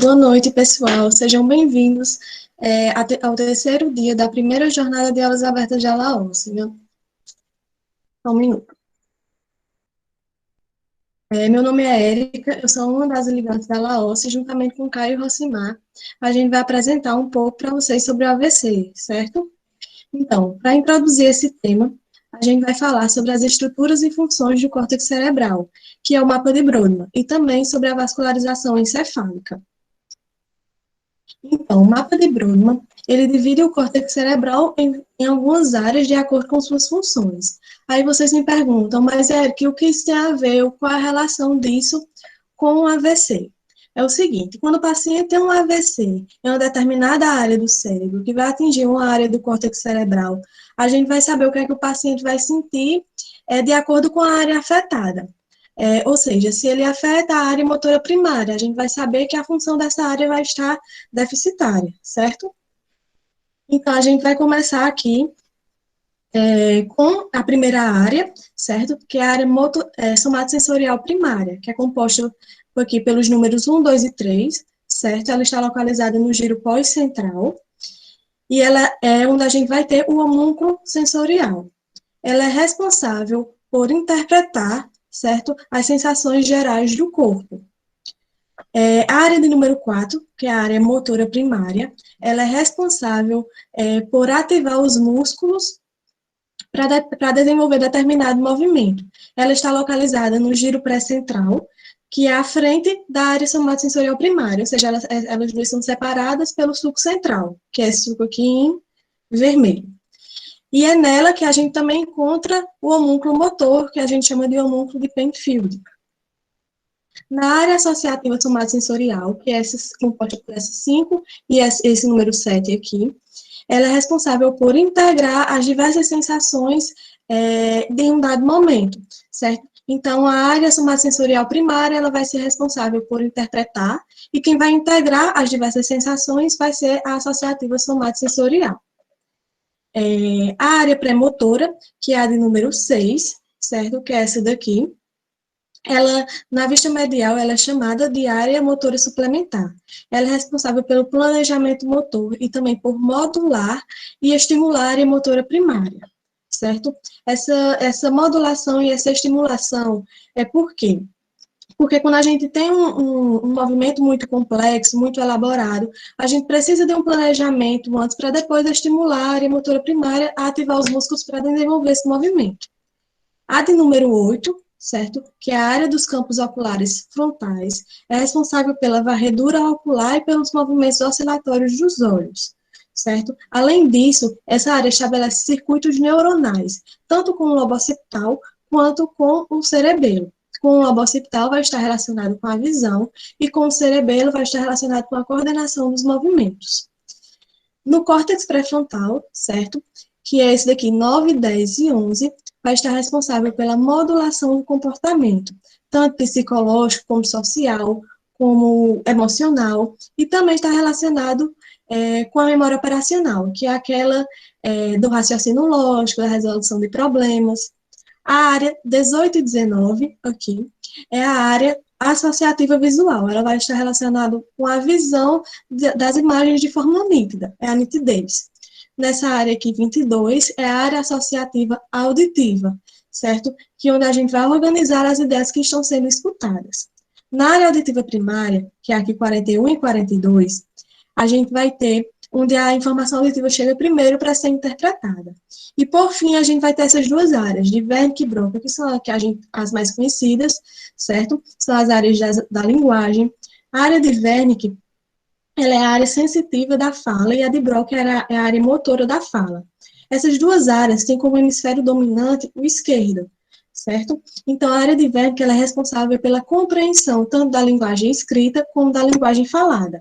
Boa noite, pessoal. Sejam bem-vindos ao terceiro dia da primeira jornada de aulas abertas de Alaúde. Só um minuto. Meu nome é Érica, eu sou uma das ligantes da Laos, juntamente com Caio e Rosimar. A gente vai apresentar um pouco para vocês sobre o AVC, certo? Então, para introduzir esse tema, a gente vai falar sobre as estruturas e funções do córtex cerebral, que é o mapa de Brodmann, e também sobre a vascularização encefálica. Então, o mapa de Brodmann, ele divide o córtex cerebral em algumas áreas de acordo com suas funções. Aí vocês me perguntam, mas Eric, o que isso tem a ver, qual a relação disso com o AVC? É o seguinte, quando o paciente tem um AVC em uma determinada área do cérebro, que vai atingir uma área do córtex cerebral, a gente vai saber o que é que o paciente vai sentir de acordo com a área afetada. Ou seja, se ele afeta a área motora primária, a gente vai saber que a função dessa área vai estar deficitária, certo? Então, a gente vai começar aqui com a primeira área, certo? Que é a área somatosensorial primária, que é composta aqui pelos números 1, 2 e 3, certo? Ela está localizada no giro pós-central, e ela é onde a gente vai ter o homúnculo sensorial. Ela é responsável por interpretar, certo? As sensações gerais do corpo. A área de número 4, que é a área motora primária, ela é responsável por ativar os músculos para desenvolver determinado movimento. Ela está localizada no giro pré-central, que é à frente da área somatosensorial primária, ou seja, elas duas são separadas pelo sulco central, que é esse sulco aqui em vermelho. E é nela que a gente também encontra o homúnculo motor, que a gente chama de homúnculo de Penfield. Na área associativa somatosensorial, que é composta por essas 5 e esse número 7 aqui, ela é responsável por integrar as diversas sensações de um dado momento, certo? Então, a área somatosensorial primária, ela vai ser responsável por interpretar, e quem vai integrar as diversas sensações vai ser a associativa somatosensorial. A área pré-motora, que é a de número 6, certo? Que é essa daqui. Ela, na vista medial, ela é chamada de área motora suplementar. Ela é responsável pelo planejamento motor e também por modular e estimular a área motora primária, certo? Essa modulação e essa estimulação é por quê? Porque quando a gente tem um movimento muito complexo, muito elaborado, a gente precisa de um planejamento antes para depois estimular a área motora primária a ativar os músculos para desenvolver esse movimento. A de número 8, certo? Que é a área dos campos oculares frontais, é responsável pela varredura ocular e pelos movimentos oscilatórios dos olhos, certo? Além disso, essa área estabelece circuitos neuronais, tanto com o lobo occipital quanto com o cerebelo. Com o lobo occipital vai estar relacionado com a visão e com o cerebelo vai estar relacionado com a coordenação dos movimentos. No córtex pré-frontal, certo? Que é esse daqui, 9, 10 e 11, vai estar responsável pela modulação do comportamento, tanto psicológico como social, como emocional, e também está relacionado com a memória operacional, que é aquela do raciocínio lógico, da resolução de problemas. A área 18 e 19, aqui, é a área associativa visual. Ela vai estar relacionada com a visão das imagens de forma nítida, é a nitidez. Nessa área aqui, 22, é a área associativa auditiva, certo? Que é onde a gente vai organizar as ideias que estão sendo escutadas. Na área auditiva primária, que é aqui 41 e 42, a gente vai ter onde a informação auditiva chega primeiro para ser interpretada. E, por fim, a gente vai ter essas duas áreas, de Wernicke e Broca, que são as mais conhecidas, certo? São as áreas da linguagem. A área de Wernicke, ela é a área sensitiva da fala, e a de Broca é a área motora da fala. Essas duas áreas têm como hemisfério dominante o esquerdo, certo? Então, a área de Wernicke, ela é responsável pela compreensão tanto da linguagem escrita como da linguagem falada.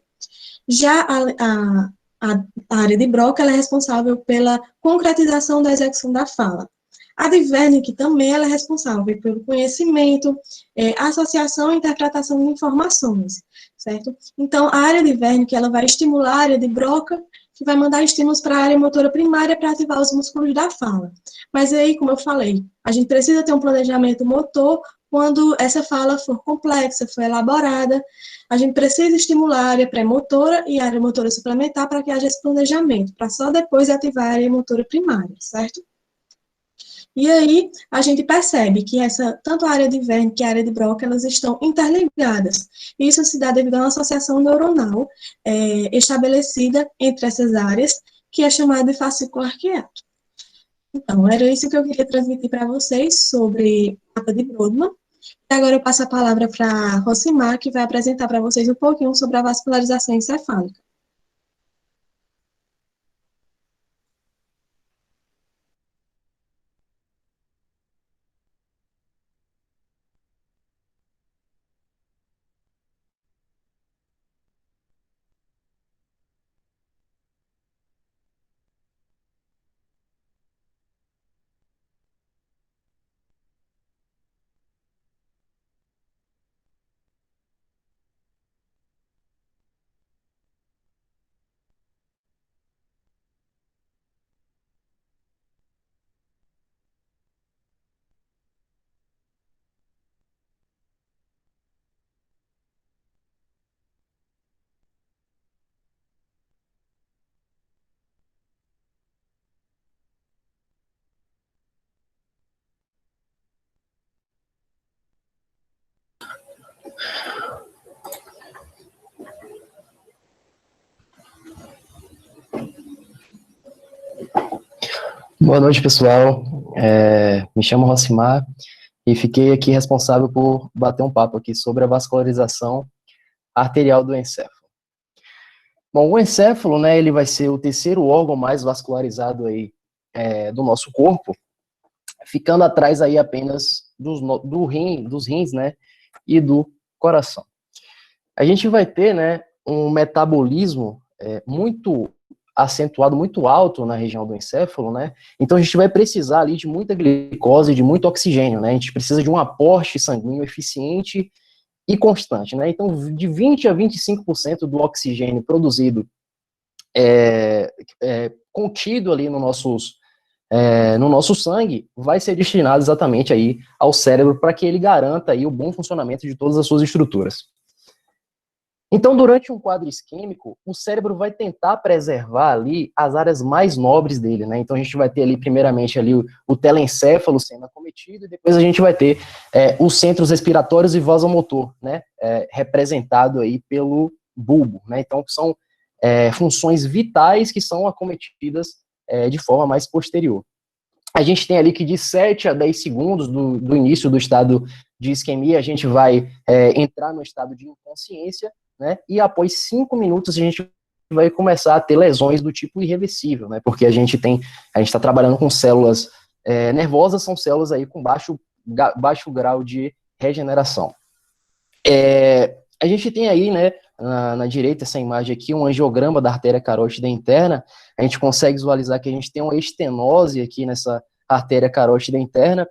Já a área de Broca, ela é responsável pela concretização da execução da fala. A de Wernicke também ela é responsável pelo conhecimento, associação e interpretação de informações, certo? Então, a área de Wernicke, ela vai estimular a área de Broca, que vai mandar estímulos para a área motora primária para ativar os músculos da fala. Mas aí, como eu falei, a gente precisa ter um planejamento motor quando essa fala for complexa, for elaborada, a gente precisa estimular a área pré-motora e a área motora suplementar para que haja esse planejamento, para só depois ativar a área motora primária, certo? E aí, a gente percebe que tanto a área de Verne que a área de Broca, elas estão interligadas. Isso se dá devido a uma associação neuronal estabelecida entre essas áreas, que é chamada de fascículo arqueato. Então, era isso que eu queria transmitir para vocês sobre o mapa de Brodmann. E agora eu passo a palavra para a Rosimar, que vai apresentar para vocês um pouquinho sobre a vascularização encefálica. Boa noite, pessoal. Me chamo Rosimar e fiquei aqui responsável por bater um papo aqui sobre a vascularização arterial do encéfalo. Bom, o encéfalo, né, ele vai ser o terceiro órgão mais vascularizado aí do nosso corpo, ficando atrás aí apenas dos rins, né, e do coração. A gente vai ter, né, um metabolismo muito acentuado, muito alto na região do encéfalo, né? Então a gente vai precisar ali de muita glicose, de muito oxigênio, né? A gente precisa de um aporte sanguíneo eficiente e constante, né? Então de 20 a 25% do oxigênio produzido contido ali no nosso sangue vai ser destinado exatamente aí ao cérebro para que ele garanta aí o bom funcionamento de todas as suas estruturas. Então, durante um quadro isquêmico, o cérebro vai tentar preservar ali as áreas mais nobres dele, né? Então, a gente vai ter ali, primeiramente, ali o telencéfalo sendo acometido, e depois a gente vai ter os centros respiratórios e vasomotor, né? Representado aí pelo bulbo, né? Então, são funções vitais que são acometidas de forma mais posterior. A gente tem ali que de 7 a 10 segundos do início do estado de isquemia, a gente vai entrar no estado de inconsciência, né? E após 5 minutos a gente vai começar a ter lesões do tipo irreversível, né? Porque a gente está trabalhando com células nervosas, são células aí com baixo grau de regeneração. A gente tem aí, né, na direita, essa imagem aqui, um angiograma da artéria carótida interna. A gente consegue visualizar que a gente tem uma estenose aqui nessa artéria carótida interna,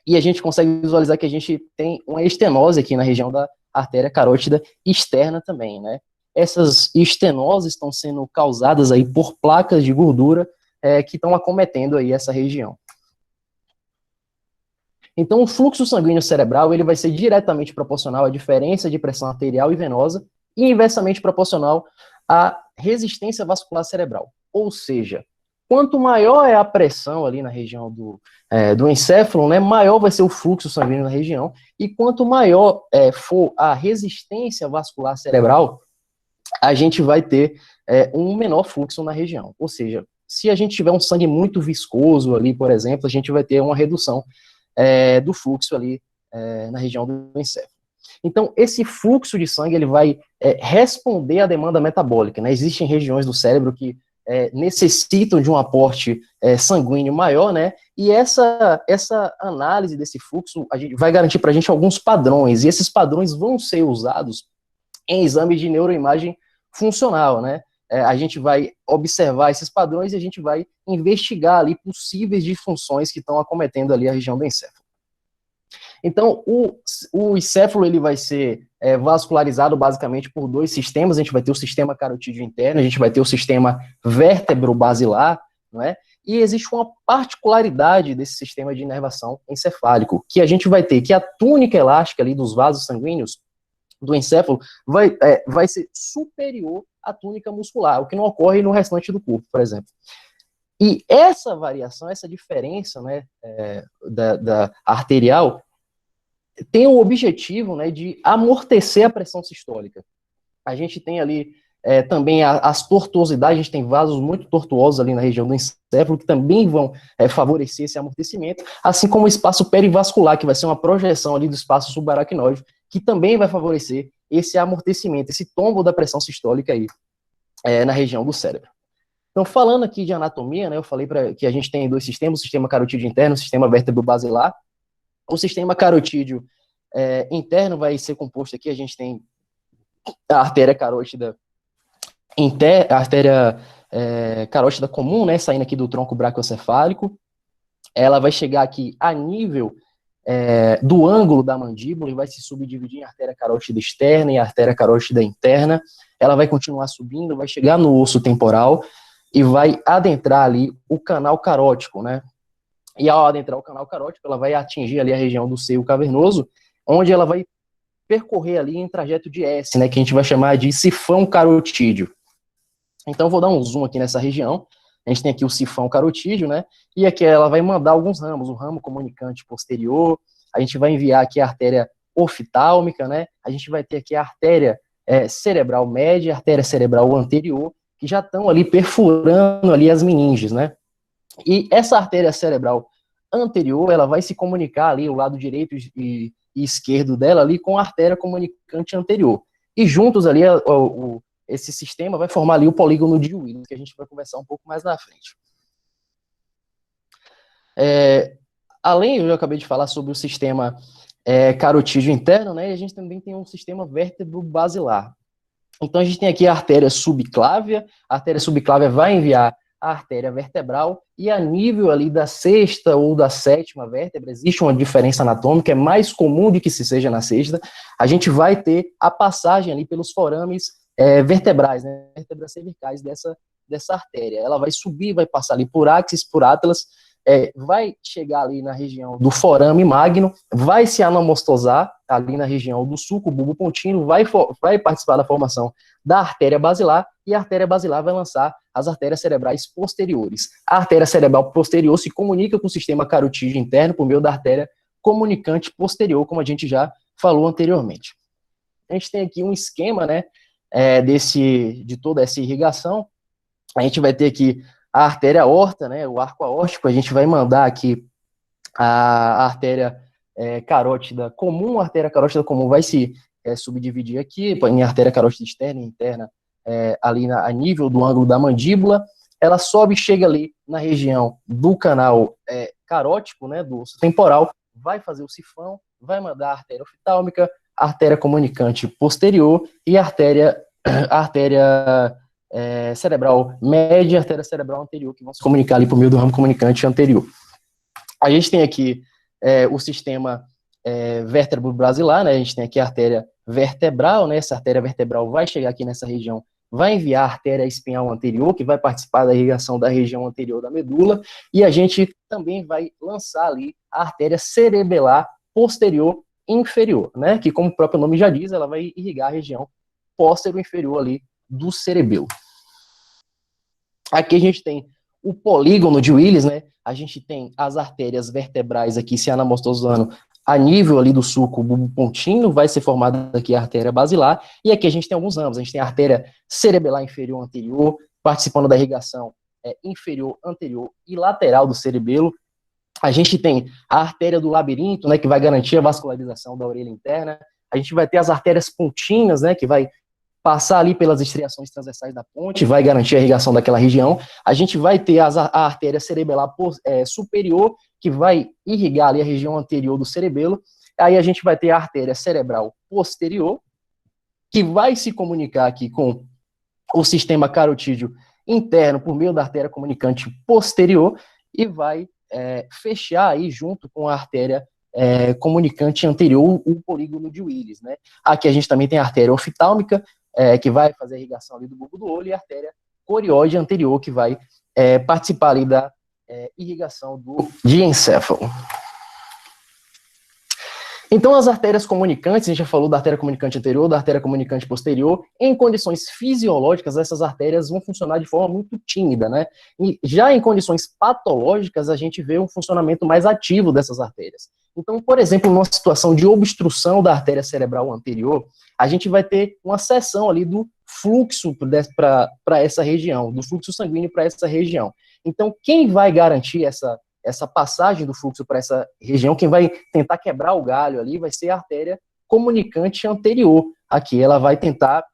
e a gente consegue visualizar que a gente tem uma estenose aqui na região da artéria carótida externa também, né? Essas estenoses estão sendo causadas aí por placas de gordura que estão acometendo aí essa região. Então, o fluxo sanguíneo cerebral ele vai ser diretamente proporcional à diferença de pressão arterial e venosa e inversamente proporcional à resistência vascular cerebral. Ou seja, quanto maior é a pressão ali na região do encéfalo, né, maior vai ser o fluxo sanguíneo na região, e quanto maior for a resistência vascular cerebral, a gente vai ter um menor fluxo na região. Ou seja, se a gente tiver um sangue muito viscoso ali, por exemplo, a gente vai ter uma redução do fluxo ali na região do encéfalo. Então, esse fluxo de sangue ele vai responder à demanda metabólica, né? Existem regiões do cérebro que necessitam de um aporte sanguíneo maior, né? E essa análise desse fluxo vai garantir para a gente alguns padrões, e esses padrões vão ser usados em exames de neuroimagem funcional, né? A gente vai observar esses padrões e a gente vai investigar ali possíveis disfunções que estão acometendo ali a região do encéfalo. Então, o encéfalo ele vai ser vascularizado basicamente por dois sistemas. A gente vai ter o sistema carotídeo interno, a gente vai ter o sistema vértebro-basilar, não é? E existe uma particularidade desse sistema de inervação encefálico, que a gente vai ter que a túnica elástica ali dos vasos sanguíneos do encéfalo vai ser superior à túnica muscular, o que não ocorre no restante do corpo, por exemplo. E essa variação, essa diferença, né, da arterial, tem o objetivo, né, de amortecer a pressão sistólica. A gente tem ali também as tortuosidades, a gente tem vasos muito tortuosos ali na região do encéfalo, que também vão favorecer esse amortecimento, assim como o espaço perivascular, que vai ser uma projeção ali do espaço subaracnoide, que também vai favorecer esse amortecimento, esse tombo da pressão sistólica aí, na região do cérebro. Então, falando aqui de anatomia, né, eu falei que a gente tem dois sistemas, o sistema carotídeo interno e o sistema vértebro-basilar. O sistema carotídeo interno vai ser composto aqui, a gente tem a artéria carótida a artéria carótida comum, né, saindo aqui do tronco braquiocefálico. Ela vai chegar aqui a nível do ângulo da mandíbula e vai se subdividir em artéria carótida externa e artéria carótida interna. Ela vai continuar subindo, vai chegar no osso temporal e vai adentrar ali o canal carótico, né? E ao adentrar o canal carótico, ela vai atingir ali a região do seio cavernoso, onde ela vai percorrer ali em trajeto de S, né, que a gente vai chamar de sifão carotídeo. Então, vou dar um zoom aqui nessa região. A gente tem aqui o sifão carotídeo, né, e aqui ela vai mandar alguns ramos, o ramo comunicante posterior, a gente vai enviar aqui a artéria oftálmica, né, a gente vai ter aqui a artéria cerebral média, a artéria cerebral anterior, que já estão ali perfurando ali as meninges, né. E essa artéria cerebral anterior, ela vai se comunicar ali, o lado direito e esquerdo dela ali, com a artéria comunicante anterior. E juntos ali, esse sistema vai formar ali o polígono de Willis, que a gente vai conversar um pouco mais na frente. Além, eu acabei de falar sobre o sistema carotídeo interno, né, e a gente também tem um sistema vértebro-basilar. Então, a gente tem aqui a artéria subclávia vai enviar a artéria vertebral, e a nível ali da sexta ou da sétima vértebra, existe uma diferença anatômica, é mais comum de que se seja na sexta, a gente vai ter a passagem ali pelos forames vertebrais, né, vértebras cervicais dessa artéria. Ela vai subir, vai passar ali por axis, por atlas, vai chegar ali na região do forame magno, vai se anamostosar ali na região do sulco bulbo pontino, vai participar da formação da artéria basilar, e a artéria basilar vai lançar as artérias cerebrais posteriores. A artéria cerebral posterior se comunica com o sistema carotídeo interno por meio da artéria comunicante posterior, como a gente já falou anteriormente. A gente tem aqui um esquema, né, de toda essa irrigação. A gente vai ter aqui a artéria aorta, né, o arco aórtico, a gente vai mandar aqui a artéria carótida comum, a artéria carótida comum vai se subdividir aqui em artéria carótida externa e interna, ali a nível do ângulo da mandíbula, ela sobe e chega ali na região do canal carótico, né, do osso temporal, vai fazer o sifão, vai mandar a artéria oftálmica, a artéria comunicante posterior e a artéria cerebral média e artéria cerebral anterior, que vão se comunicar ali por meio do ramo comunicante anterior. A gente tem aqui o sistema vértebro-basilar, né? A gente tem aqui a artéria vertebral, né? Essa artéria vertebral vai chegar aqui nessa região, vai enviar a artéria espinhal anterior, que vai participar da irrigação da região anterior da medula, e a gente também vai lançar ali a artéria cerebelar posterior inferior, né? Que, como o próprio nome já diz, ela vai irrigar a região póstero-inferior ali do cerebelo. Aqui a gente tem o polígono de Willis, né? A gente tem as artérias vertebrais aqui se anamostosando a nível ali do sulco bulbopontino, vai ser formada aqui a artéria basilar, e aqui a gente tem alguns ramos, a gente tem a artéria cerebelar inferior anterior, participando da irrigação inferior, anterior e lateral do cerebelo. A gente tem a artéria do labirinto, né, que vai garantir a vascularização da orelha interna. A gente vai ter as artérias pontinas, né, que vai passar ali pelas estriações transversais da ponte, vai garantir a irrigação daquela região. A gente vai ter a artéria cerebelar superior, que vai irrigar ali a região anterior do cerebelo. Aí a gente vai ter a artéria cerebral posterior, que vai se comunicar aqui com o sistema carotídeo interno por meio da artéria comunicante posterior e vai fechar aí junto com a artéria comunicante anterior, o polígono de Willis, né? Aqui a gente também tem a artéria oftálmica, que vai fazer a irrigação ali do bulbo do olho, e a artéria corióide anterior, que vai participar ali da irrigação do diencéfalo. Então, as artérias comunicantes, a gente já falou da artéria comunicante anterior, da artéria comunicante posterior, em condições fisiológicas, essas artérias vão funcionar de forma muito tímida, né? E já em condições patológicas, a gente vê um funcionamento mais ativo dessas artérias. Então, por exemplo, numa situação de obstrução da artéria cerebral anterior, a gente vai ter uma seção ali do fluxo para essa região, do fluxo sanguíneo para essa região. Então, quem vai garantir essa passagem do fluxo para essa região, quem vai tentar quebrar o galho ali vai ser a artéria comunicante anterior. Aqui ela vai tentar,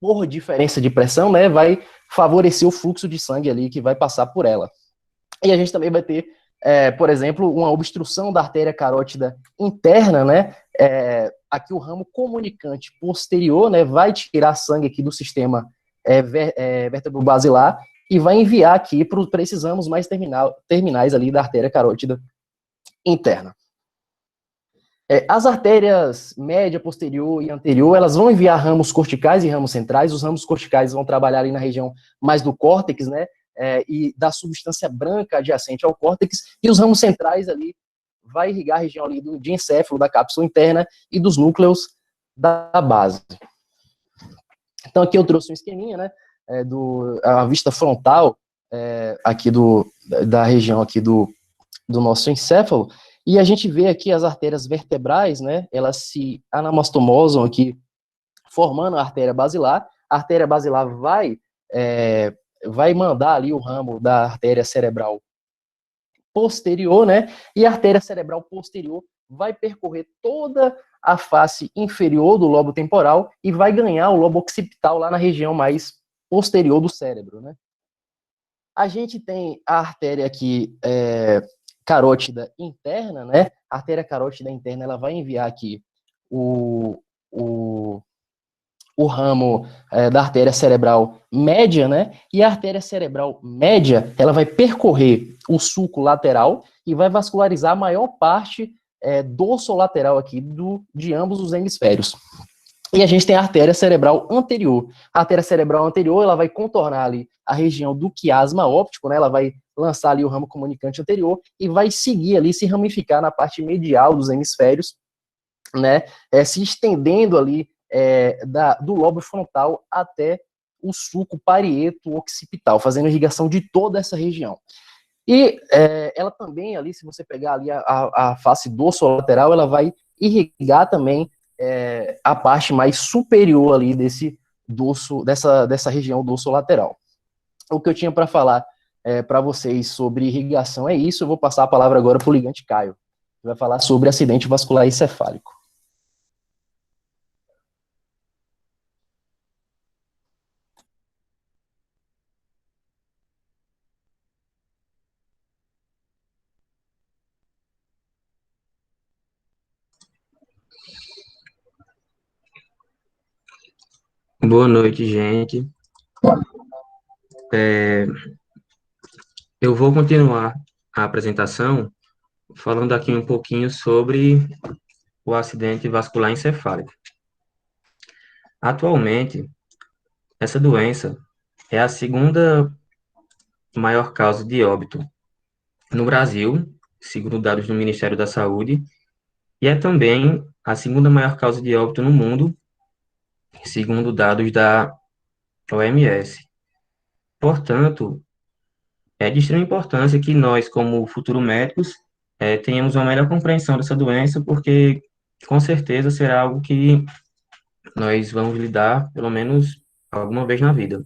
por diferença de pressão, né, vai favorecer o fluxo de sangue ali que vai passar por ela. E a gente também vai ter, por exemplo, uma obstrução da artéria carótida interna, né, aqui o ramo comunicante posterior, né, vai tirar sangue aqui do sistema vértebro-basilar e vai enviar aqui para esses ramos mais terminais ali da artéria carótida interna. As artérias média, posterior e anterior, elas vão enviar ramos corticais e ramos centrais. Os ramos corticais vão trabalhar ali na região mais do córtex, né, e da substância branca adjacente ao córtex, e os ramos centrais ali vai irrigar a região ali do diencéfalo, da cápsula interna e dos núcleos da base. Então aqui eu trouxe um esqueminha, né, a vista frontal aqui da região aqui do nosso encéfalo, e a gente vê aqui as artérias vertebrais, né, elas se anamastomosam aqui, formando a artéria basilar. A artéria basilar vai mandar ali o ramo da artéria cerebral posterior, né, e a artéria cerebral posterior vai percorrer toda a face inferior do lobo temporal e vai ganhar o lobo occipital lá na região mais posterior do cérebro, né. A gente tem a artéria aqui carótida interna, né? A artéria carótida interna, ela vai enviar aqui o ramo da artéria cerebral média, né? E a artéria cerebral média, ela vai percorrer o sulco lateral e vai vascularizar a maior parte dorsolateral aqui de ambos os hemisférios. E a gente tem a artéria cerebral anterior. A artéria cerebral anterior, ela vai contornar ali a região do quiasma óptico, né? Ela vai lançar ali o ramo comunicante anterior e vai seguir ali, se ramificar na parte medial dos hemisférios, né? Se estendendo ali do lobo frontal até o sulco parieto occipital, fazendo irrigação de toda essa região. E ela também ali, se você pegar ali a face dorsolateral, ela vai irrigar também a parte mais superior ali dessa região dorsolateral. O que eu tinha para falar para vocês sobre irrigação é isso. Eu vou passar a palavra agora para o ligante Caio, que vai falar sobre acidente vascular encefálico. Boa noite, gente. Eu vou continuar a apresentação falando aqui um pouquinho sobre o acidente vascular encefálico. Atualmente, essa doença é a segunda maior causa de óbito no Brasil, segundo dados do Ministério da Saúde, e é também a segunda maior causa de óbito no mundo, segundo dados da OMS. Portanto, é de extrema importância que nós, como futuros médicos, tenhamos uma melhor compreensão dessa doença, porque com certeza será algo que nós vamos lidar pelo menos alguma vez na vida.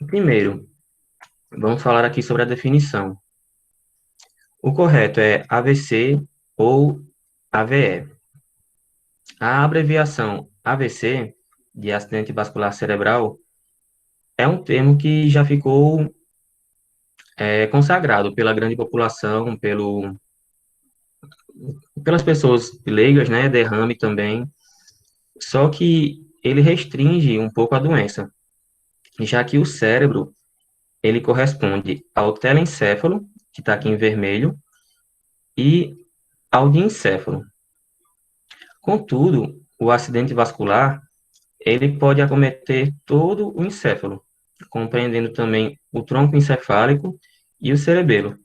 Primeiro, vamos falar aqui sobre a definição. O correto é AVC ou AVE. A abreviação AVC, de acidente vascular cerebral, é um termo que já ficou consagrado pela grande população, pelas pessoas leigas, né, derrame também, só que ele restringe um pouco a doença, já que o cérebro, ele corresponde ao telencéfalo, que está aqui em vermelho, e ao diencéfalo. Contudo, o acidente vascular, ele pode acometer todo o encéfalo, compreendendo também o tronco encefálico e o cerebelo.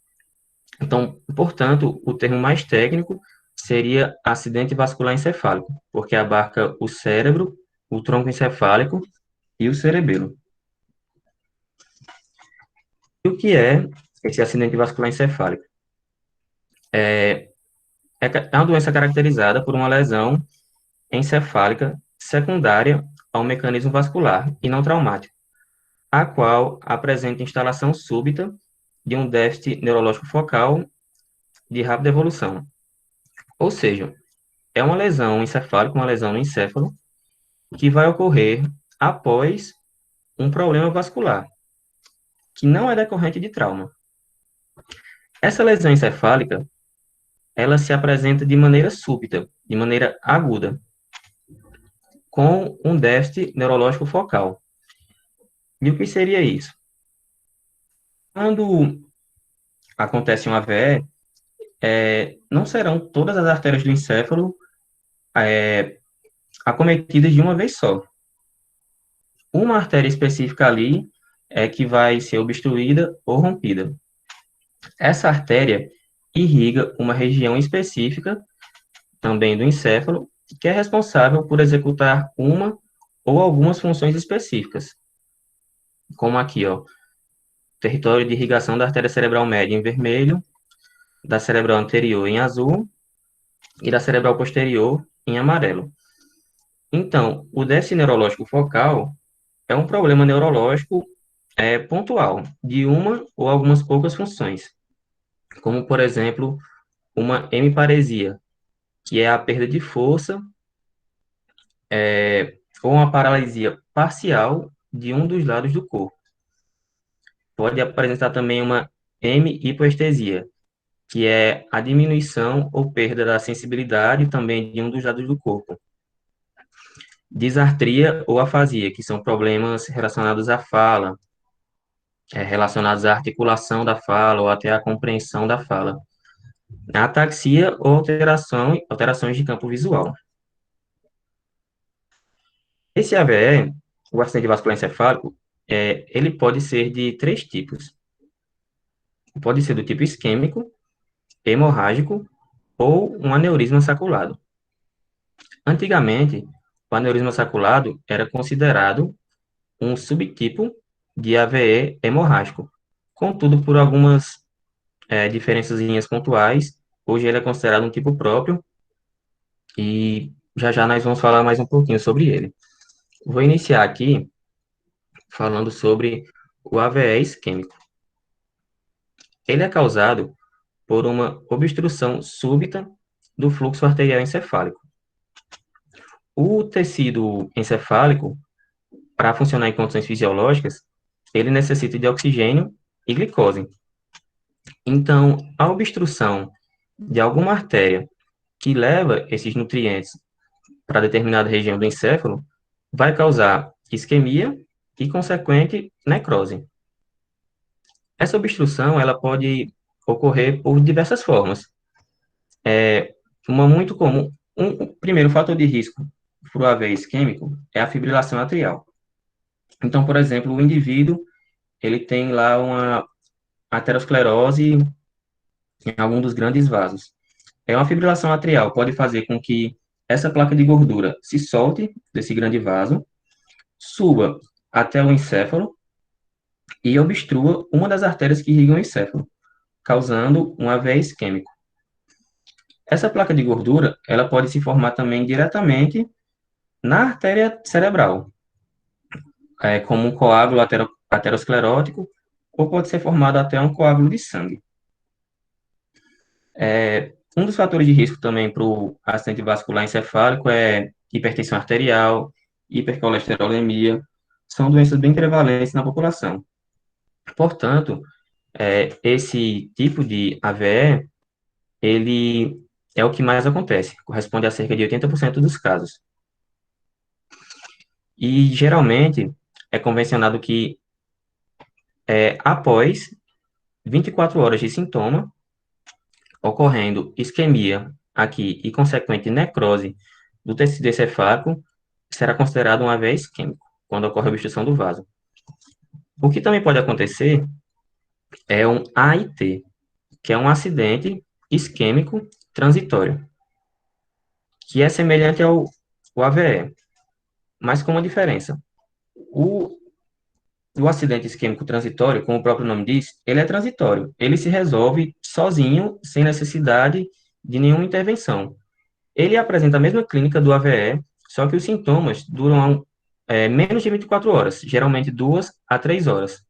Então, portanto, o termo mais técnico seria acidente vascular encefálico, porque abarca o cérebro, o tronco encefálico e o cerebelo. E o que é esse acidente vascular encefálico? É uma doença caracterizada por uma lesão encefálica secundária ao mecanismo vascular e não traumático, a qual apresenta instalação súbita de um déficit neurológico focal de rápida evolução. Ou seja, é uma lesão encefálica, uma lesão no encéfalo, que vai ocorrer após um problema vascular, que não é decorrente de trauma. Essa lesão encefálica, ela se apresenta de maneira súbita, de maneira aguda, com um déficit neurológico focal. E o que seria isso? Quando acontece um AVE, não serão todas as artérias do encéfalo acometidas de uma vez só. Uma artéria específica ali é que vai ser obstruída ou rompida. Essa artéria irriga uma região específica, também do encéfalo, que é responsável por executar uma ou algumas funções específicas, como aqui, ó, território de irrigação da artéria cerebral média em vermelho, da cerebral anterior em azul e da cerebral posterior em amarelo. Então, o déficit neurológico focal é um problema neurológico pontual, de uma ou algumas poucas funções, como, por exemplo, uma hemiparesia, que é a perda de força, ou uma paralisia parcial de um dos lados do corpo. Pode apresentar também uma hemihipoestesia, que é a diminuição ou perda da sensibilidade também de um dos lados do corpo. Disartria ou afasia, que são problemas relacionados à fala, relacionados à articulação da fala ou até à compreensão da fala. Ataxia ou alterações de campo visual. Esse AVE, o acidente vascular encefálico, ele pode ser de três tipos. Pode ser do tipo isquêmico, hemorrágico ou um aneurisma saculado. Antigamente, o aneurisma saculado era considerado um subtipo de AVE hemorrágico. Contudo, por algumas diferençazinhas pontuais, hoje ele é considerado um tipo próprio e já já nós vamos falar mais um pouquinho sobre ele. Vou iniciar aqui falando sobre o AVE isquêmico. Ele é causado por uma obstrução súbita do fluxo arterial encefálico. O tecido encefálico, para funcionar em condições fisiológicas, ele necessita de oxigênio e glicose. Então, a obstrução de alguma artéria que leva esses nutrientes para determinada região do encéfalo vai causar isquemia e consequente necrose. Essa obstrução ela pode ocorrer por diversas formas. Uma muito comum, primeiro fator de risco para o AVE isquêmico é a fibrilação atrial. Então, por exemplo, o indivíduo ele tem lá uma aterosclerose em algum dos grandes vasos. Uma fibrilação atrial pode fazer com que essa placa de gordura se solte desse grande vaso, suba até o encéfalo e obstrua uma das artérias que irrigam o encéfalo, causando um AVE isquêmico. Essa placa de gordura, ela pode se formar também diretamente na artéria cerebral, como um coágulo aterosclerótico, ou pode ser formado até um coágulo de sangue. Um dos fatores de risco também para o acidente vascular encefálico é hipertensão arterial, hipercolesterolemia, são doenças bem prevalentes na população. Portanto, esse tipo de AVE, ele é o que mais acontece, corresponde a cerca de 80% dos casos. E, geralmente, é convencionado que, após 24 horas de sintoma, ocorrendo isquemia aqui e consequente necrose do tecido encefálico, será considerado um AVE isquêmico, quando ocorre a obstrução do vaso. O que também pode acontecer é um AIT, que é um acidente isquêmico transitório, que é semelhante ao AVE, mas com uma diferença. O, o acidente isquêmico transitório, como o próprio nome diz, ele é transitório. Ele se resolve sozinho, sem necessidade de nenhuma intervenção. Ele apresenta a mesma clínica do AVE, só que os sintomas duram menos de 24 horas, geralmente 2 a 3 horas.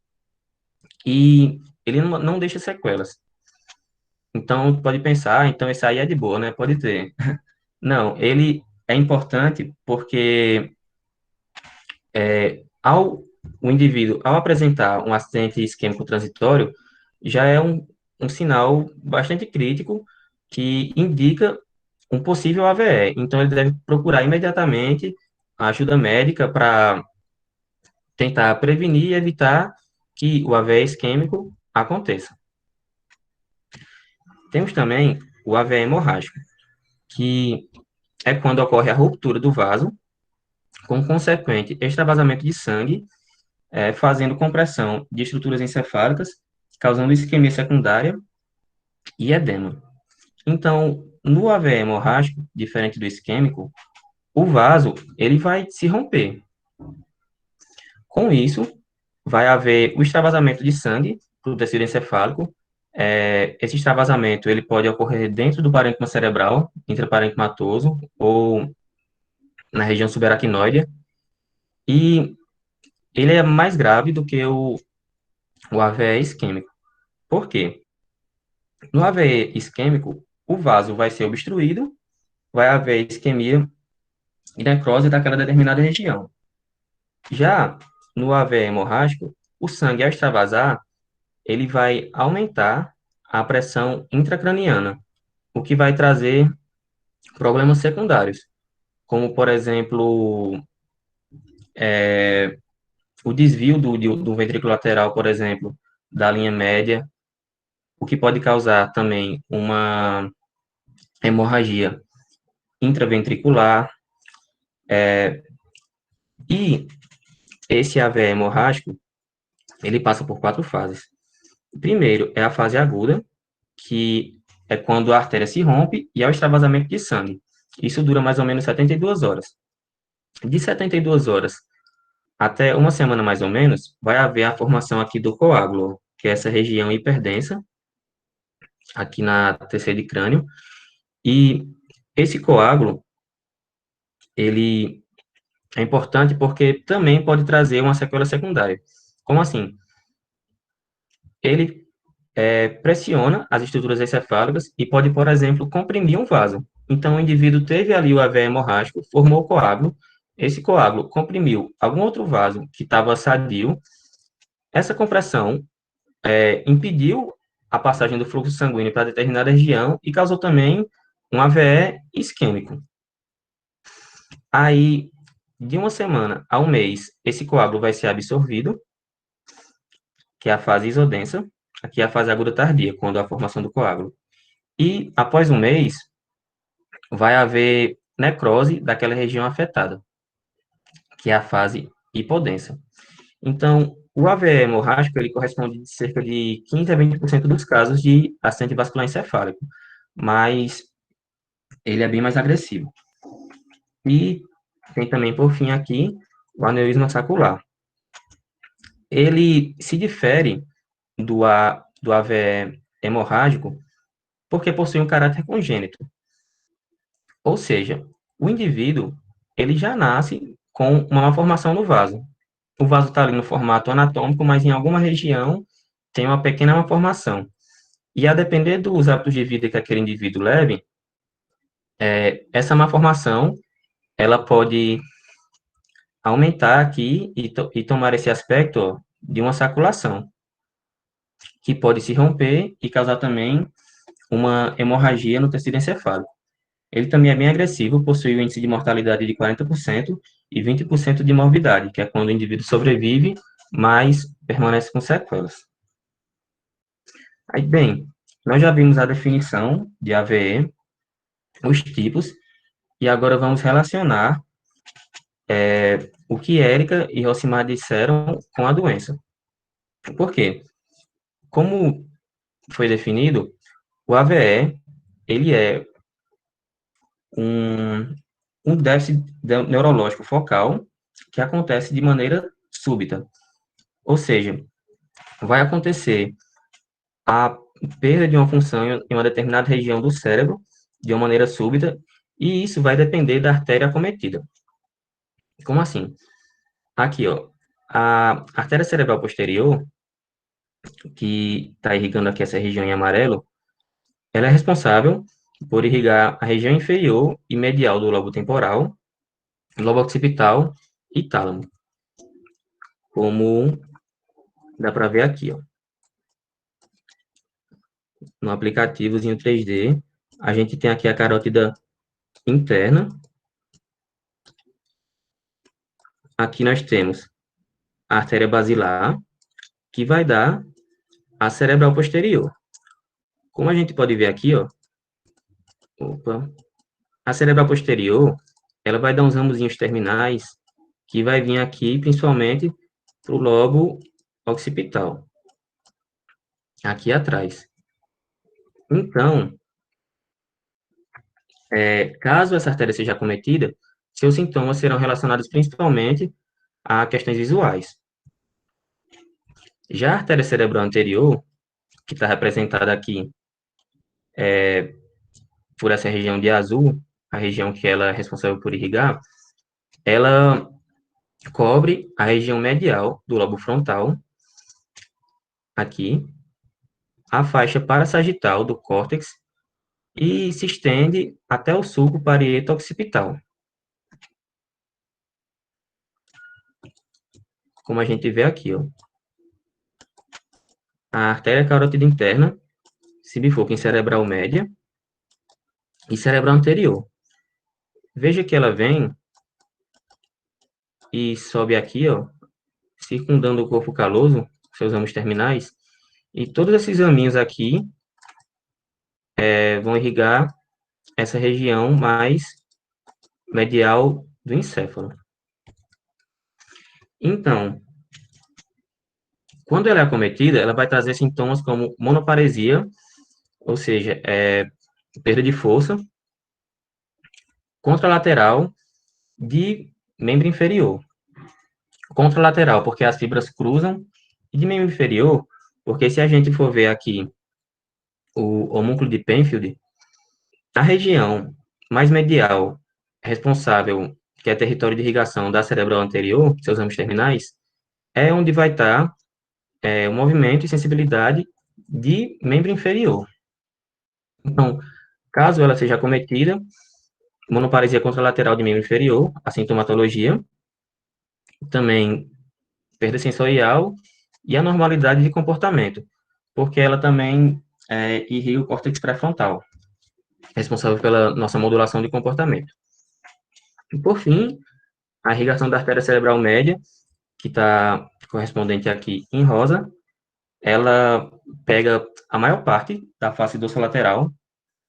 E ele não deixa sequelas. Então, pode pensar, então esse aí é de boa, né? Pode ter. Não, ele é importante porque ao o indivíduo, ao apresentar um acidente isquêmico transitório, já é um sinal bastante crítico que indica um possível AVE. Então, ele deve procurar imediatamente a ajuda médica para tentar prevenir e evitar que o AVE isquêmico aconteça. Temos também o AVE hemorrágico, que é quando ocorre a ruptura do vaso, com consequente extravasamento de sangue, fazendo compressão de estruturas encefálicas, causando isquemia secundária e edema. Então, no AVE hemorrágico, diferente do isquêmico, o vaso ele vai se romper. Com isso, vai haver o extravasamento de sangue para o tecido encefálico. Esse extravasamento ele pode ocorrer dentro do parênquima cerebral, intraparenquimatoso, ou na região subaracnoide, e ele é mais grave do que o AVE isquêmico. Por quê? No AVE isquêmico, o vaso vai ser obstruído, vai haver isquemia e necrose daquela determinada região. Já no AVE hemorrágico, o sangue, ao extravasar, ele vai aumentar a pressão intracraniana, o que vai trazer problemas secundários, como, por exemplo, o desvio do ventrículo lateral, por exemplo, da linha média, o que pode causar também uma hemorragia intraventricular. E esse AVE hemorrágico, ele passa por 4 fases. Primeiro é a fase aguda, que é quando a artéria se rompe e há o extravasamento de sangue. Isso dura mais ou menos 72 horas. De 72 horas até uma semana mais ou menos, vai haver a formação aqui do coágulo, que é essa região hiperdensa, aqui na terceira de crânio. E esse coágulo, ele é importante porque também pode trazer uma sequela secundária. Como assim? Ele pressiona as estruturas encefálicas e pode, por exemplo, comprimir um vaso. Então, o indivíduo teve ali o AVE hemorrágico, formou o coágulo, esse coágulo comprimiu algum outro vaso que estava sadio, essa compressão impediu a passagem do fluxo sanguíneo para determinada região e causou também um AVE isquêmico. Aí, de uma semana a um mês, esse coágulo vai ser absorvido, que é a fase isodensa, aqui é a fase aguda tardia, quando há a formação do coágulo. E, após um mês, vai haver necrose daquela região afetada, que é a fase hipodensa. Então, o AVE hemorrágico, ele corresponde a cerca de 15 a 20% dos casos de acidente vascular encefálico, mas ele é bem mais agressivo. E tem também, por fim, aqui, o aneurisma sacular. Ele se difere do AVE hemorrágico porque possui um caráter congênito. Ou seja, o indivíduo, ele já nasce com uma malformação no vaso. O vaso está ali no formato anatômico, mas em alguma região tem uma pequena malformação. E a depender dos hábitos de vida que aquele indivíduo leve, essa malformação, ela pode aumentar aqui e tomar esse aspecto de uma saculação, que pode se romper e causar também uma hemorragia no tecido encefálico. Ele também é bem agressivo, possui um índice de mortalidade de 40% e 20% de morbidade, que é quando o indivíduo sobrevive, mas permanece com sequelas. Aí, bem, nós já vimos a definição de AVE, os tipos, e agora vamos relacionar o que Érica e Rosimar disseram com a doença. Por quê? Como foi definido, o AVE, ele é um déficit neurológico focal que acontece de maneira súbita. Ou seja, vai acontecer a perda de uma função em uma determinada região do cérebro de uma maneira súbita, e isso vai depender da artéria acometida. Como assim? Aqui, ó, a artéria cerebral posterior, que está irrigando aqui essa região em amarelo, ela é responsável por irrigar a região inferior e medial do lobo temporal, lobo occipital e tálamo, como dá para ver aqui, ó. No aplicativozinho 3D, a gente tem aqui a carótida interna. Aqui nós temos a artéria basilar, que vai dar a cerebral posterior. Como a gente pode ver aqui, ó, a cerebral posterior, ela vai dar uns ramozinhos terminais, que vai vir aqui, principalmente, para o lobo occipital, aqui atrás. Então, caso essa artéria seja acometida, seus sintomas serão relacionados principalmente a questões visuais. Já a artéria cerebral anterior, que está representada aqui por essa região de azul, a região que ela é responsável por irrigar, ela cobre a região medial do lobo frontal, aqui, a faixa parassagital do córtex e se estende até o sulco parieto-occipital. Como a gente vê aqui, ó. A artéria carótida interna se bifurca em cerebral média e cerebral anterior. Veja que ela vem e sobe aqui, ó, circundando o corpo caloso, seus ramos terminais, e todos esses raminhos aqui vão irrigar essa região mais medial do encéfalo. Então, quando ela é acometida, ela vai trazer sintomas como monoparesia, ou seja, perda de força, contralateral de membro inferior. Contralateral, porque as fibras cruzam, e de membro inferior, porque se a gente for ver aqui o homúnculo de Penfield, a região mais medial responsável, que é território de irrigação da cerebral anterior, seus ramos terminais, é onde vai estar o movimento e sensibilidade de membro inferior. Então, caso ela seja acometida, monoparesia contralateral de membro inferior, a sintomatologia, também perda sensorial e anormalidade de comportamento, porque ela também irriga o córtex pré-frontal, responsável pela nossa modulação de comportamento. E, por fim, a irrigação da artéria cerebral média, que está correspondente aqui em rosa, ela pega a maior parte da face dorsolateral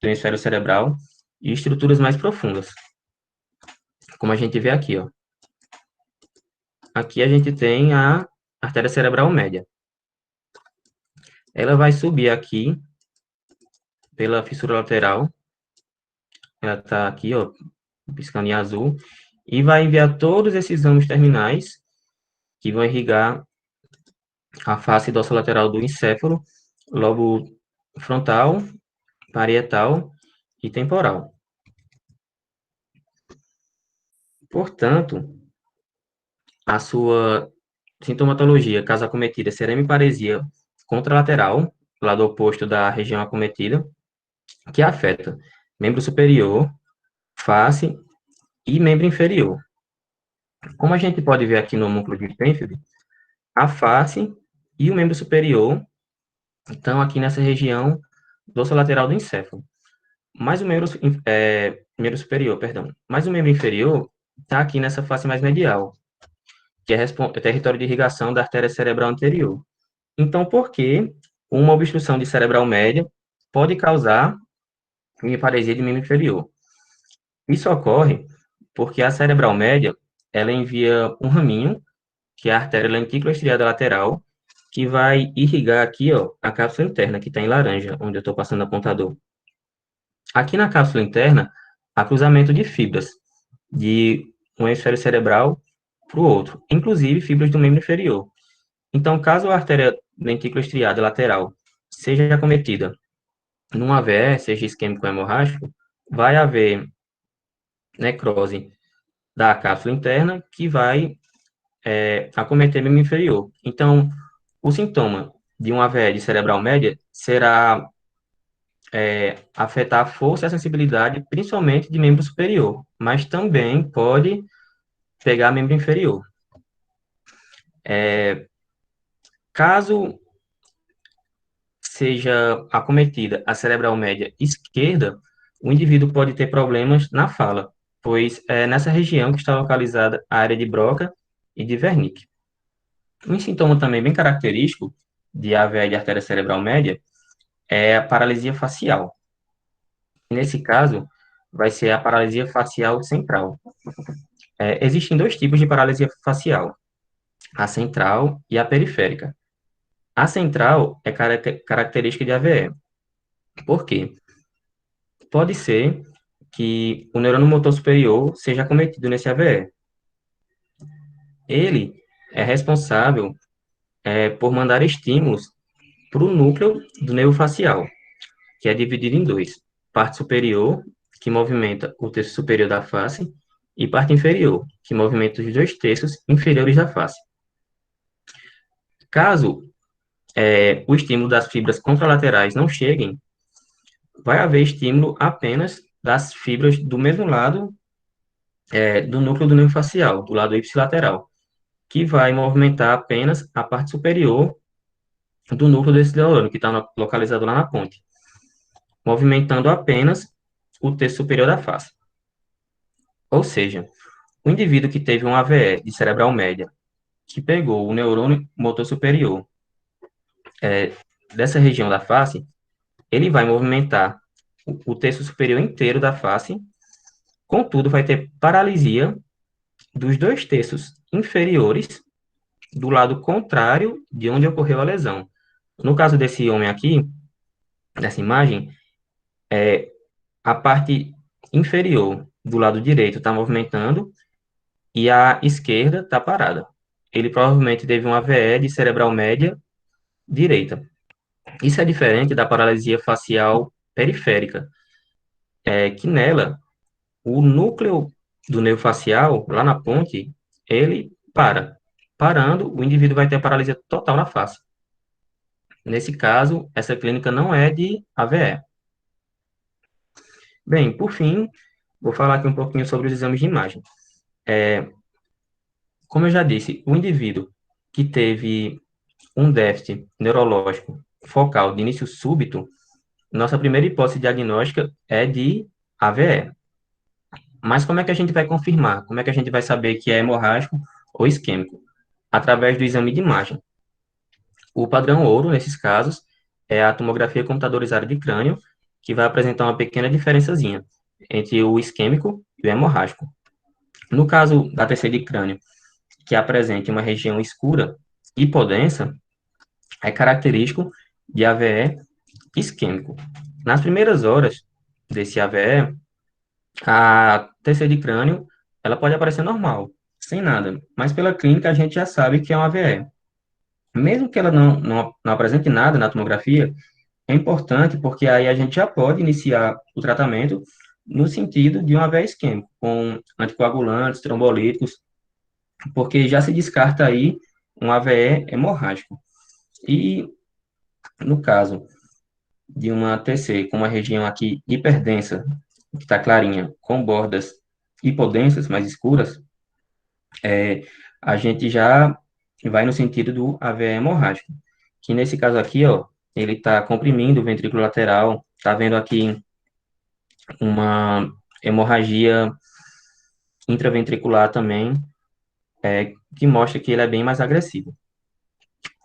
do hemisfério cerebral e estruturas mais profundas, como a gente vê aqui, ó. Aqui a gente tem a artéria cerebral média. Ela vai subir aqui pela fissura lateral, ela está aqui, ó, piscando em azul, e vai enviar todos esses ramos terminais que vão irrigar a face dorsolateral do encéfalo, lobo frontal, parietal e temporal. Portanto, a sua sintomatologia, caso acometida, será hemiparesia contralateral, lado oposto da região acometida, que afeta membro superior, face e membro inferior. Como a gente pode ver aqui no homúnculo de Penfield, a face e o membro superior estão aqui nessa região dorsolateral do encéfalo. Mas o membro superior, perdão. Mas o membro inferior está aqui nessa face mais medial, que é território de irrigação da artéria cerebral anterior. Então, por que uma obstrução de cerebral média pode causar hemiparesia de membro inferior? Isso ocorre porque a cerebral média, ela envia um raminho, que é a artéria lenticular estriada lateral, que vai irrigar aqui, ó, a cápsula interna, que está em laranja, onde eu estou passando o apontador. Aqui na cápsula interna, há cruzamento de fibras, de um hemisfério cerebral para o outro, inclusive fibras do membro inferior. Então, caso a artéria ventrículo estriada lateral seja acometida num AVE, seja isquêmico ou hemorrágico, vai haver necrose da cápsula interna que vai acometer o membro inferior. Então, o sintoma de uma AVE de cerebral média será afetar a força e a sensibilidade, principalmente de membro superior, mas também pode pegar membro inferior. Caso seja acometida a cerebral média esquerda, o indivíduo pode ter problemas na fala, pois é nessa região que está localizada a área de Broca e de Wernicke. Um sintoma também bem característico de AVE de artéria cerebral média é a paralisia facial. Nesse caso, vai ser a paralisia facial central. Existem dois tipos de paralisia facial, a central e a periférica. A central é característica de AVE. Por quê? Pode ser que o neurônio motor superior seja acometido nesse AVE. Ele é responsável por mandar estímulos para o núcleo do nervo facial, que é dividido em dois: parte superior, que movimenta o terço superior da face, e parte inferior, que movimenta os dois terços inferiores da face. Caso o estímulo das fibras contralaterais não cheguem, vai haver estímulo apenas das fibras do mesmo lado do núcleo do nervo facial, do lado ipsilateral, que vai movimentar apenas a parte superior do núcleo desse neurônio, que está localizado lá na ponte, movimentando apenas o terço superior da face. Ou seja, o indivíduo que teve um AVE de cerebral média, que pegou o neurônio motor superior dessa região da face, ele vai movimentar o terço superior inteiro da face, contudo, vai ter paralisia dos dois terços inferiores do lado contrário de onde ocorreu a lesão. No caso desse homem aqui, dessa imagem, a parte inferior do lado direito está movimentando e a esquerda está parada. Ele provavelmente teve uma AVE de cerebral média direita. Isso é diferente da paralisia facial periférica, que nela, o núcleo do nervo facial, lá na ponte, ele para. Parando, o indivíduo vai ter paralisia total na face. Nesse caso, essa clínica não é de AVE. Bem, por fim, vou falar aqui um pouquinho sobre os exames de imagem. Como eu já disse, o indivíduo que teve um déficit neurológico focal de início súbito, nossa primeira hipótese diagnóstica é de AVE. Mas como é que a gente vai confirmar? Como é que a gente vai saber que é hemorrágico ou isquêmico? Através do exame de imagem. O padrão ouro, nesses casos, é a tomografia computadorizada de crânio, que vai apresentar uma pequena diferençazinha entre o isquêmico e o hemorrágico. No caso da TC de crânio, que apresente uma região escura hipodensa, é característico de AVE isquêmico. Nas primeiras horas desse AVE, a TC de crânio, ela pode aparecer normal, sem nada, mas pela clínica a gente já sabe que é um AVE. Mesmo que ela não apresente nada na tomografia, é importante porque aí a gente já pode iniciar o tratamento no sentido de um AVE isquêmico, com anticoagulantes, trombolíticos, porque já se descarta aí um AVE hemorrágico. E no caso de uma TC com uma região aqui hiperdensa, que está clarinha, com bordas hipodensas, mais escuras, a gente já vai no sentido do AVE hemorrágico, que nesse caso aqui, ó, ele está comprimindo o ventrículo lateral, está vendo aqui uma hemorragia intraventricular também, que mostra que ele é bem mais agressivo.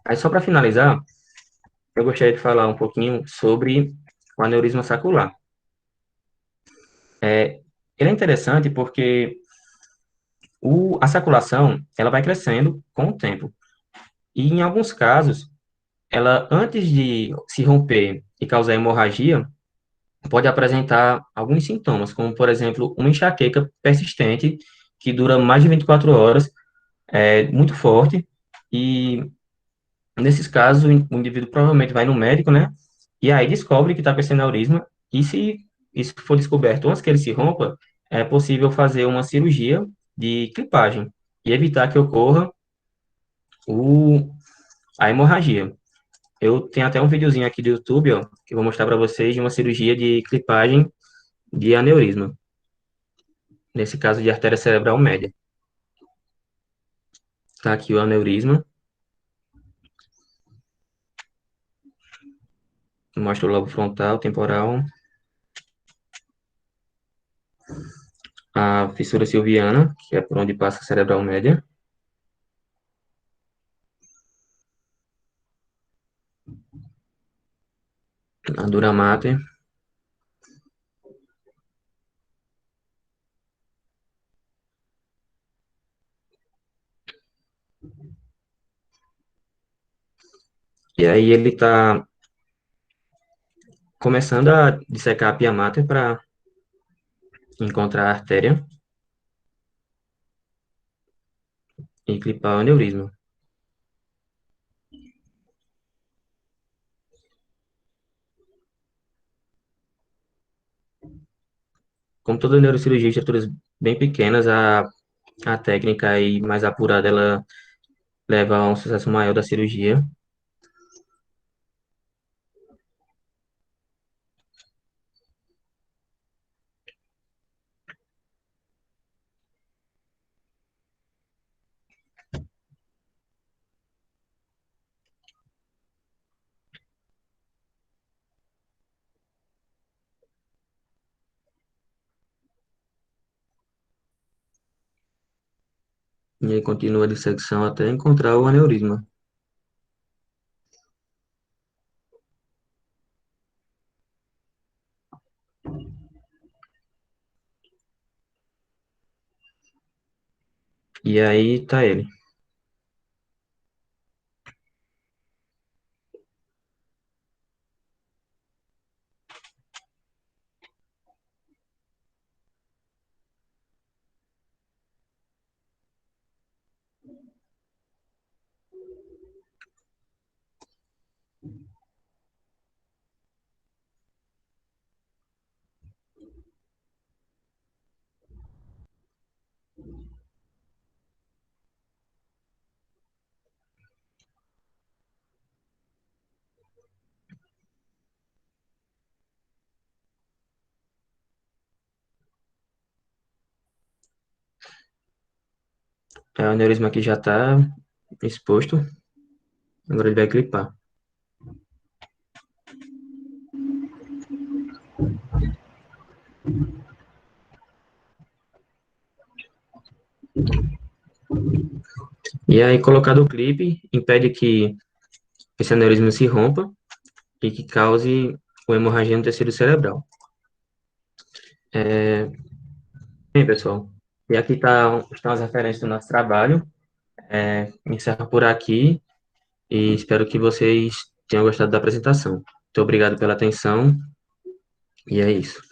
Aí, só para finalizar, eu gostaria de falar um pouquinho sobre o aneurisma sacular. Ele é interessante porque a saculação, ela vai crescendo com o tempo. E, em alguns casos, ela, antes de se romper e causar hemorragia, pode apresentar alguns sintomas, como, por exemplo, uma enxaqueca persistente, que dura mais de 24 horas, muito forte, e nesses casos, o indivíduo provavelmente vai no médico, né? E aí descobre que está com esse aneurisma, e se isso for descoberto antes que ele se rompa, é possível fazer uma cirurgia de clipagem e evitar que ocorra o, a hemorragia. Eu tenho até um videozinho aqui do YouTube, ó, que eu vou mostrar para vocês de uma cirurgia de clipagem de aneurisma, nesse caso de artéria cerebral média. Tá aqui o aneurisma, mostra o lobo frontal, temporal, a fissura silviana, que é por onde passa a cerebral média, a dura mater, e aí ele está começando a dissecar a pia mater para encontrar a artéria e clipar o aneurisma. Como toda neurocirurgia de estruturas bem pequenas, a técnica aí mais apurada, ela leva a um sucesso maior da cirurgia. E aí continua a dissecção até encontrar o aneurisma. E aí tá ele. É, o aneurisma aqui já tá exposto. Agora ele vai clipar. E aí, colocado o clipe, impede que esse aneurisma se rompa e que cause uma hemorragia no tecido cerebral. Bem, pessoal, e aqui estão as referências do nosso trabalho. Encerro por aqui e espero que vocês tenham gostado da apresentação. Muito obrigado pela atenção e é isso.